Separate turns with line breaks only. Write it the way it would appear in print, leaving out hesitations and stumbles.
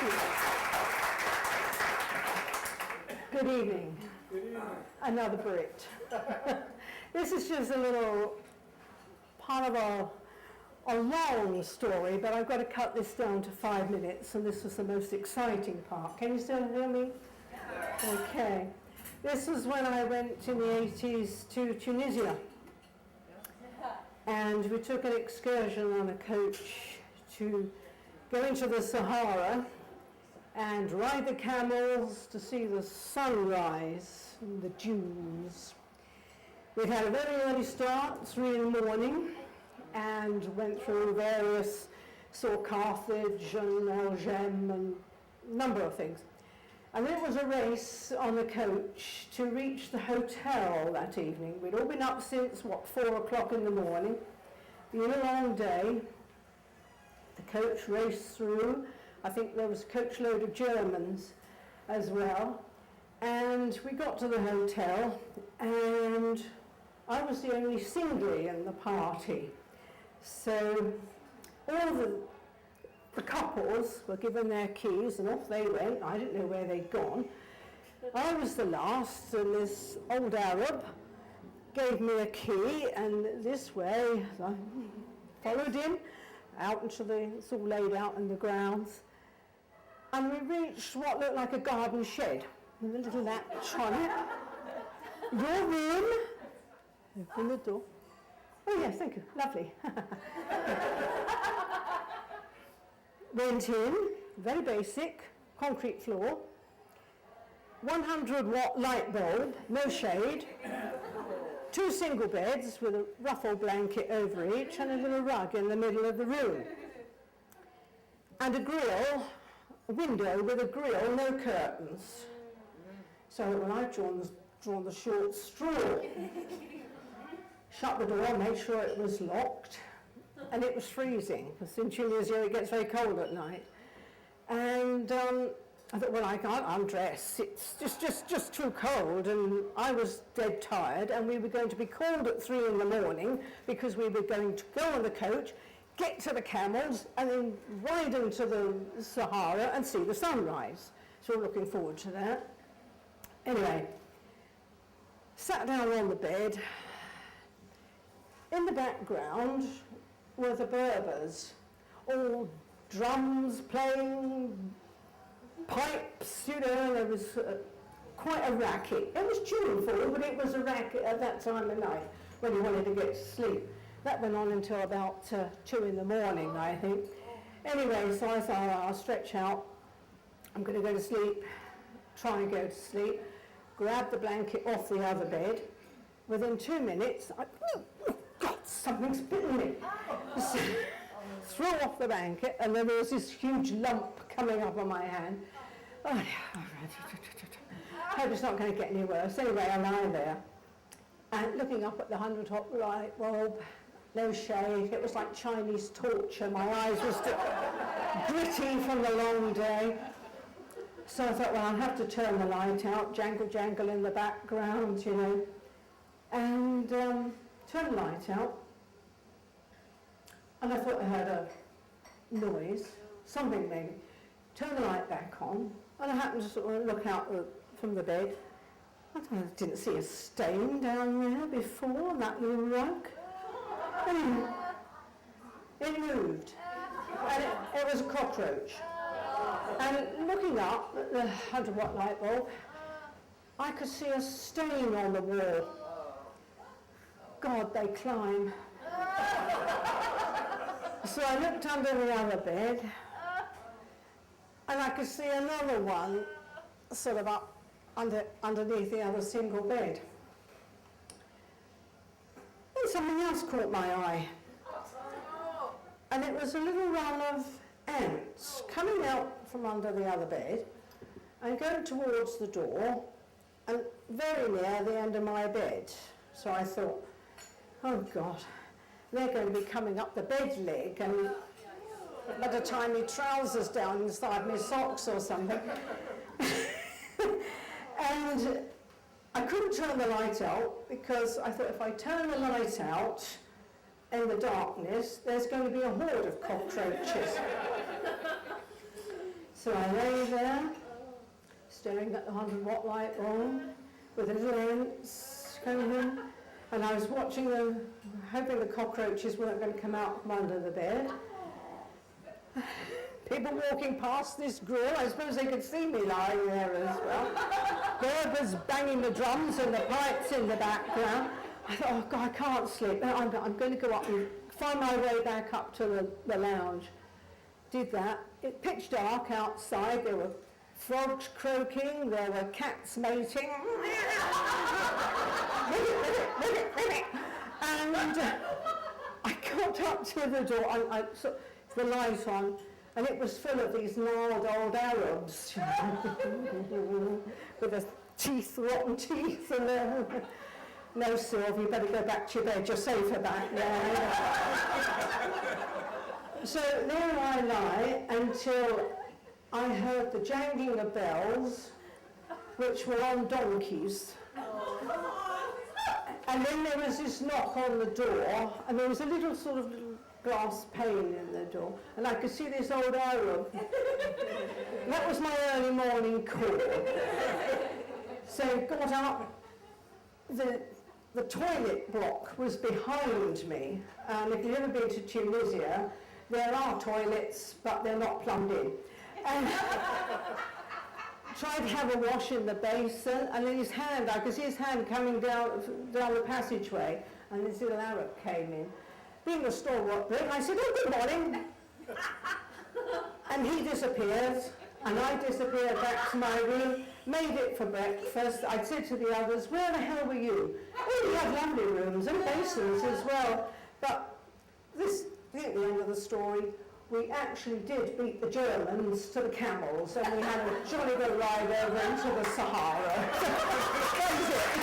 Good evening.
Good evening.
Another Brit. This is just a little part of a long story, but I've got to cut this down to 5 minutes, and this was the most exciting part. Can you still hear me? Okay. This was when I went in the 80s to Tunisia. And we took an excursion on a coach to go into the Sahara and ride the camels to see the sunrise in the dunes. We'd had a very early start, 3 in the morning, and went through various, saw Carthage and Algem and a number of things. And then it was a race on the coach to reach the hotel that evening. We'd all been up since, 4 o'clock in the morning. Been a long day. The coach raced through. I think there was a coachload of Germans as well. And we got to the hotel, and I was the only singly in the party. So all the couples were given their keys, and off they went. I didn't know where they'd gone. I was the last, and this old Arab gave me a key, and this way I followed him out into it's all laid out in the grounds. And we reached what looked like a garden shed with a little latch on it. Your room. Open the door. Oh yes, thank you. Lovely. Went in, very basic, concrete floor, 100-watt light bulb, no shade, 2 single beds with a ruffle blanket over each and a little rug in the middle of the room. And a grill, a window with a grill, no curtains. So when I'd drawn the short straw, shut the door, made sure it was locked, and it was freezing, because in Tunisia it gets very cold at night. And I thought, well, I can't undress, it's just too cold, and I was dead tired, and we were going to be called at 3 in the morning, because we were going to go on the coach, get to the camels, and then ride into the Sahara and see the sunrise. So we're looking forward to that. Anyway, sat down on the bed. In the background were the Berbers, all drums playing, pipes, you know, there was quite a racket. It was tuneful, but it was a racket at that time of night when you wanted to get to sleep. That went on until about 2 in the morning, I think. Anyway, so I thought, I'll stretch out. I'm going to go to sleep, try and go to sleep, grab the blanket off the other bed. Within 2 minutes, God, something's bitten me. So, threw off the blanket, and then there was this huge lump coming up on my hand. Oh, hope it's not going to get any worse. Anyway, I lie there, and looking up at the 100-watt light bulb, no shade. It was like Chinese torture. My eyes were still gritty from the long day. So I thought, well, I'll have to turn the light out, jangle in the background, you know, and turn the light out. And I thought I heard a noise, something maybe. Turn the light back on, and I happened to sort of look out from the bed. I didn't see a stain down there before on that little rug. It moved, and it was a cockroach. And looking up at the 100-watt light bulb, I could see a stain on the wall. God, they climb. So I looked under the other bed, and I could see another one sort of up underneath the other single bed. And something else caught my eye. And it was a little run of ants coming out from under the other bed and going towards the door and very near the end of my bed. So I thought, oh God, they're going to be coming up the bed leg, and better tie my trousers down inside my socks or something. And I couldn't turn the light out because I thought if I turn the light out in the darkness, there's going to be a horde of cockroaches. So I lay there, staring at the 100-watt light on, with the lamps going, and I was watching them, hoping the cockroaches weren't going to come out from under the bed. People walking past this grill, I suppose they could see me lying there as well. Berbers banging the drums and the pipes in the background. I thought, oh God, I can't sleep. I'm going to go up and find my way back up to the lounge. Did that. It pitch dark outside. There were frogs croaking. There were cats mating. And I got up to the door. The light on. And it was full of these gnarled old Arabs with their teeth, rotten teeth, and no, Sylvie, you better go back to your bed, you're safer back there. So there I lie until I heard the jangling of bells, which were on donkeys. And then there was this knock on the door, and there was a little sort of glass pane in the door, and I could see this old Arab. That was my early morning call. So got up, the toilet block was behind me, and if you've ever been to Tunisia, there are toilets, but they're not plumbed in. And tried to have a wash in the basin, and then his hand, I could see his hand coming down the passageway, and this little Arab came in. Being a stalwart Brit, I said, oh, good morning. And he disappeared, and I disappeared back to my room, made it for breakfast. I said to the others, where the hell were you? Oh, we had lovely rooms and basins as well. But this, at the end of the story, we actually did beat the Germans to the camels, and we had a jolly good ride over into the Sahara. That was it.